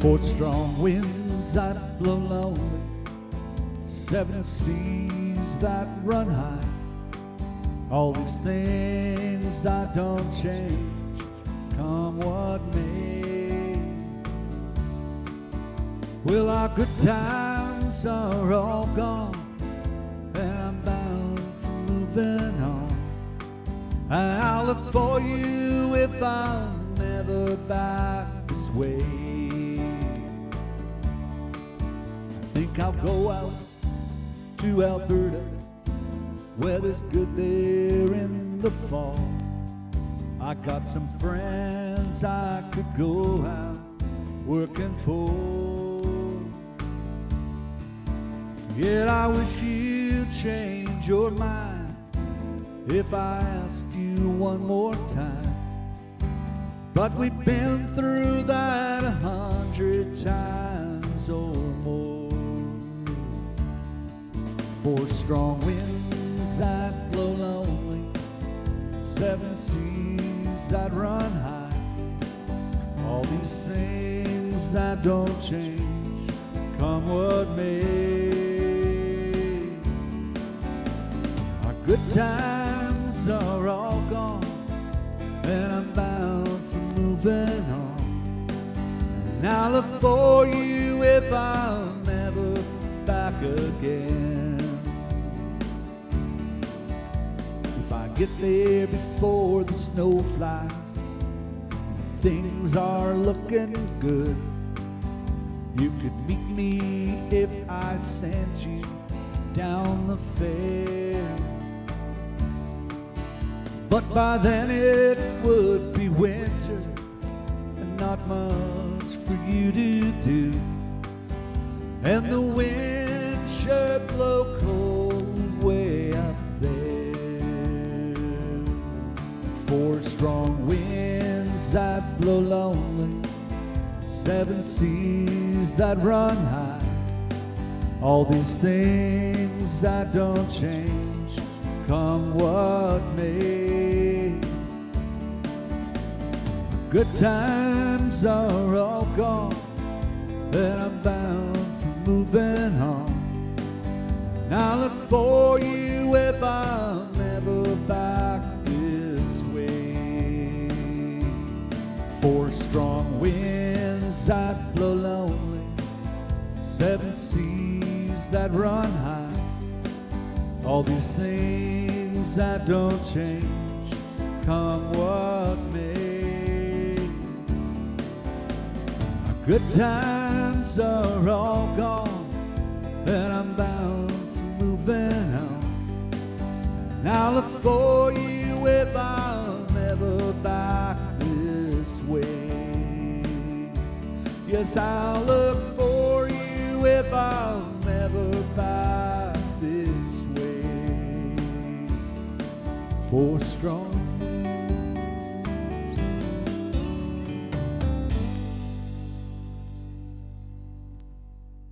Four strong winds that blow lonely, seven seas that run high, all these things that don't change, come what may. Well, our good times are all gone, and I'm bound for moving on. I'll look for you if I'm never back this way. I think I'll go out to Alberta, weather's good there in the fall. I got some friends I could go out working for. Yet I wish you'd change your mind if I asked you one more time. But we've been through that 100 times or more. Four strong winds that blow lonely, seven seas that run high, all these things that don't change, come what may. Our good times are all gone, and I'm bound for moving on. And I'll look for you if I'm never back again. If I get there before the snow flies and things are looking good, you could meet me if I sent you down the fair. But by then it would be winter and not much for you to do, and the wind sure blow cold way up there. Four strong winds that blow lonely, seven seas that run high, all these things that don't change, come what may. Good times are all gone, and I'm bound for moving on. And I'll look for you if I'm never back this way. Four strong winds that blow lonely, seven seas that run high, all these things that don't change, come what may. Our good times are all gone, and I'm bound for moving on. And I'll look for you if I'm ever back this way. Yes, I'll look for you if I'm ever back this way. Four strong